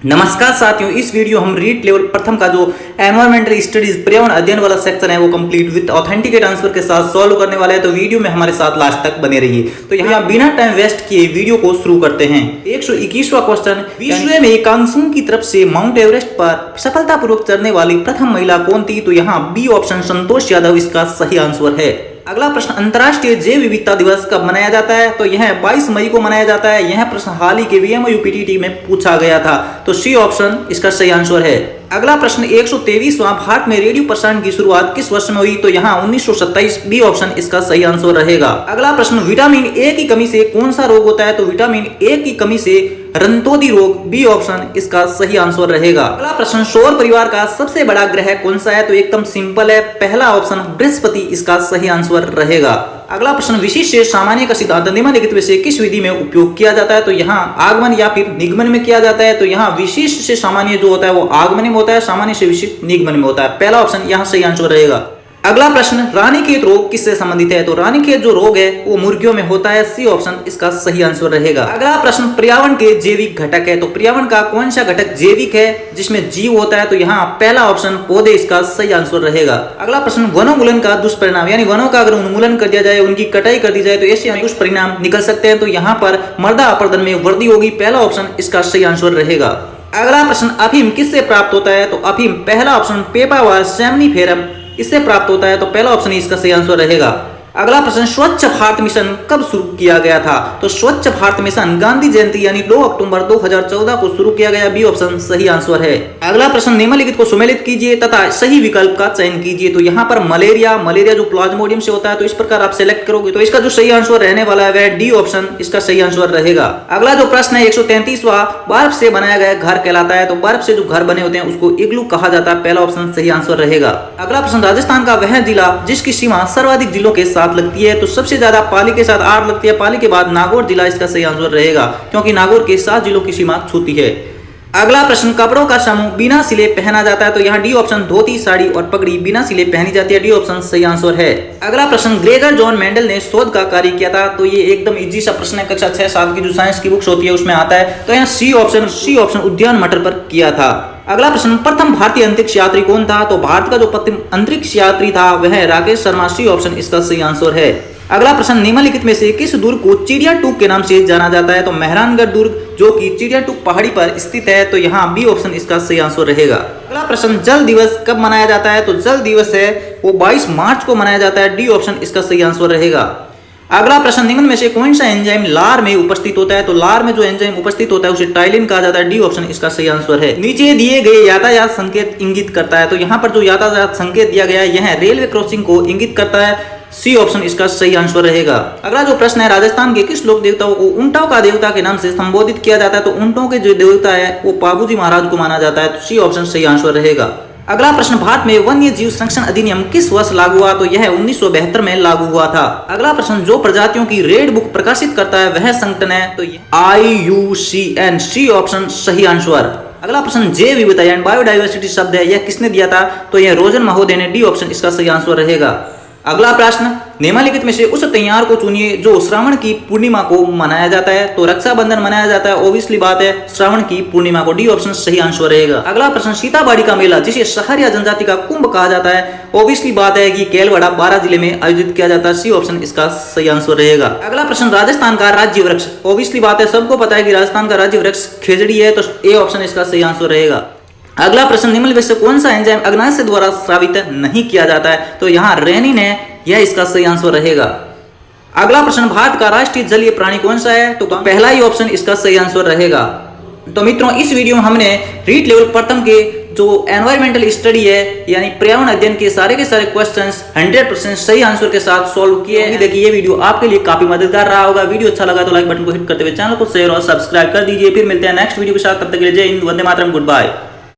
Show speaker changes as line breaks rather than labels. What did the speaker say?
नमस्कार साथियों, इस वीडियो हम रीट लेवल प्रथम का जो एनवायरमेंटल स्टडीज पर्यावरण अध्ययन वाला सेक्शन है वो कंप्लीट विद ऑथेंटिकेट आंसर के साथ सॉल्व करने वाले हैं। तो वीडियो में हमारे साथ लास्ट तक बने रहिए। तो यहाँ बिना टाइम वेस्ट किए वीडियो को शुरू करते हैं। 121वां क्वेश्चन, विश्व में कांगसू की तरफ से माउंट एवरेस्ट पर सफलतापूर्वक चढ़ने वाली प्रथम महिला कौन थी? तो यहाँ बी ऑप्शन संतोष यादव इसका सही आंसर है। अगला प्रश्न, अंतर्राष्ट्रीय जैव विविधता दिवस कब मनाया जाता है? तो यह 22 मई को मनाया जाता है। यह प्रश्न हाल ही के VMUPTT में पूछा गया था, तो सी ऑप्शन इसका सही आंसर है। अगला प्रश्न, 123वां, भारत में रेडियो प्रसारण की शुरुआत किस वर्ष में हुई? तो यहाँ 1927, बी ऑप्शन इसका सही आंसर रहेगा। अगला प्रश्न, विटामिन ए की कमी से कौन सा रोग होता है? तो विटामिन ए की कमी से रंतोदी रोग, बी ऑप्शन इसका सही आंसर रहेगा। अगला प्रश्न, सौर परिवार का सबसे बड़ा ग्रह कौन सा है? तो एकदम सिंपल है, पहला ऑप्शन बृहस्पति इसका सही आंसर रहेगा। अगला प्रश्न, विशिष्ट से सामान्य का सिद्धांत निम्नलिखित में से किस विधि में उपयोग किया जाता है? तो यहाँ आगमन या फिर निगमन में किया जाता है। तो यहाँ विशिष्ट से सामान्य जो होता है वो आगमन में होता है, सामान्य से विशिष्ट निगमन में होता है। पहला ऑप्शन यहाँ सही आंसर रहेगा। अगला प्रश्न, रानीखेत रोग किससे संबंधित है? तो रानीखेत जो रोग है वो मुर्गियों में होता है, सी ऑप्शन इसका सही आंसर रहेगा। अगला प्रश्न, पर्यावरण के जैविक घटक है, तो पर्यावरण का कौन सा घटक जैविक है जिसमें जीव होता है? तो यहाँ पहला ऑप्शन पौधे इसका सही आंसर रहेगा। अगला प्रश्न, वनोन्मूलन का दुष्परिणाम, यानी वनों का अगर उन्मूलन कर दिया जाए, उनकी कटाई कर दी जाए तो ऐसे दुष्परिणाम निकल सकते हैं। तो यहाँ पर मृदा अपरदन में वृद्धि होगी, पहला ऑप्शन इसका सही आंसर रहेगा। अगला प्रश्न, अफीम किससे प्राप्त होता है? तो अफीम पहला ऑप्शन पेपावर सेमनीफेरम इससे प्राप्त होता है, तो पहला ऑप्शन इसका सही आंसर रहेगा। अगला प्रश्न, स्वच्छ भारत मिशन कब शुरू किया गया था? तो स्वच्छ भारत मिशन गांधी जयंती यानी 2 अक्टूबर 2014 को शुरू किया गया, बी ऑप्शन सही आंसर है। अगला प्रश्न, निम्नलिखित को सुमेलित कीजिए तथा सही विकल्प का चयन कीजिए। तो यहाँ पर मलेरिया जो प्लाज्मोडियम से होता है, तो इस प्रकार आप सेलेक्ट करोगे तो इसका जो सही आंसर रहने वाला है वह डी ऑप्शन इसका सही आंसर रहेगा। अगला जो प्रश्न है 133वां, बर्फ से बनाया गया घर कहलाता है, तो बर्फ से जो घर बने होते हैं उसको इग्लू कहा जाता है, पहला ऑप्शन सही आंसर रहेगा। अगला प्रश्न, राजस्थान का वह जिला जिसकी सीमा सर्वाधिक जिलों के साथ लगती है, तो सबसे ज्यादा पाली के साथ 8 लगती है, पाली के बाद नागौर जिला इसका सही आंसर रहेगा क्योंकि नागौर के 7 जिलों की सीमा छूती है। अगला प्रश्न, कपड़ों का समूह बिना सिले पहना जाता है, तो यहाँ डी ऑप्शन धोती, साड़ी और पगड़ी बिना सिले पहनी जाती है, डी ऑप्शन सही आंसर है। अगला प्रश्न, ग्रेगर जॉन मेंडल ने शोध का कार्य किया था, तो ये एकदम इजी सा प्रश्न है, कक्षा 6-7 की जो साइंस की बुक्स होती है उसमें आता है। तो यहाँ सी ऑप्शन उद्यान मटर पर किया था। अगला प्रश्न, प्रथम भारतीय अंतरिक्ष यात्री कौन था? तो भारत का जो प्रथम अंतरिक्ष यात्री था वह राकेश शर्मा, सी ऑप्शन इसका सही आंसर है। अगला प्रश्न, निम्नलिखित में से किस दुर्ग को चिड़िया टूक के नाम से जाना जाता है? तो मेहरानगढ़ दुर्ग जो कि चिड़िया टूक पहाड़ी पर स्थित है, तो यहाँ बी ऑप्शन इसका सही आंसर रहेगा। अगला प्रश्न, जल दिवस कब मनाया जाता है? तो जल दिवस है वो 22 मार्च को मनाया जाता है, डी ऑप्शन इसका सही आंसर रहेगा। अगला प्रश्न, निम्न में से कौन सा एंजाइम लार में उपस्थित होता है? तो लार में जो एंजाइम उपस्थित होता है उसे टाइलिन कहा जाता है, डी ऑप्शन इसका सही आंसर है। नीचे दिए गए यातायात संकेत इंगित करता है, तो यहाँ पर जो यातायात संकेत दिया गया है यह रेलवे क्रॉसिंग को इंगित करता है, सी ऑप्शन इसका सही आंसर रहेगा। अगला जो प्रश्न है, राजस्थान के किस लोक देवताओं को ऊंटों का देवता के नाम से संबोधित किया जाता है? तो ऊंटों के जो देवता है वो पाबूजी महाराज को माना जाता है, तो सी ऑप्शन सही आंसर रहेगा। अगला प्रश्न, भारत में वन्य जीव संरक्षण अधिनियम किस वर्ष लागू हुआ? तो यह 1972 में लागू हुआ था। अगला प्रश्न, जो प्रजातियों की रेड बुक प्रकाशित करता है वह संगठन है? तो IUCN, सी ऑप्शन सही आंसर। अगला प्रश्न, जैव विविधता यानी बायोडाइवर्सिटी शब्द है यह किसने दिया था? तो यह रोजन महोदय ने, डी ऑप्शन इसका सही आंसर रहेगा। अगला प्रश्न, निम्नलिखित में से उस त्योहार को चुनिए जो श्रावण की पूर्णिमा को मनाया जाता है? तो रक्षाबंधन मनाया जाता है, ऑब्वियसली बात है श्रावण की पूर्णिमा को, डी ऑप्शन सही आंसर रहेगा। अगला प्रश्न, सीताबाड़ी का मेला जिसे सहरिया जनजाति का कुंभ कहा जाता है, ऑब्वियसली बात है कि केलवाड़ा 12 जिले में आयोजित किया जाता है, सी ऑप्शन इसका सही आंसर रहेगा। अगला प्रश्न, राजस्थान का राज्य वृक्ष, ऑब्वियसली बात है सबको पता है कि राजस्थान का राज्य वृक्ष खेजड़ी है, तो ए ऑप्शन इसका सही आंसर रहेगा। अगला प्रश्न, निम्नलिखित से कौन सा एंजाइम अग्नाशय द्वारा स्रावित नहीं किया जाता है? तो यहाँ रेनिन है, यह इसका सही आंसर रहेगा। अगला प्रश्न, भारत का राष्ट्रीय जलीय प्राणी कौन सा है? तो पहला ही ऑप्शन इसका सही आंसर रहेगा। तो मित्रों, इस वीडियो में हमने रीट लेवल प्रथम के जो एनवायरमेंटल स्टडी है यानी पर्यावरण अध्ययन के सारे क्वेश्चंस 100% सही आंसर के साथ सॉल्व किए हैं। देखिए ये वीडियो आपके लिए काफी मददगार रहा होगा। वीडियो अच्छा लगा तो लाइक बटन को हिट करते हुए चैनल को शेयर और सब्सक्राइब कर दीजिए। फिर मिलते हैं नेक्स्ट वीडियो के साथ, तब तक के लिए जय हिंद, वंदे मातरम, गुड बाय।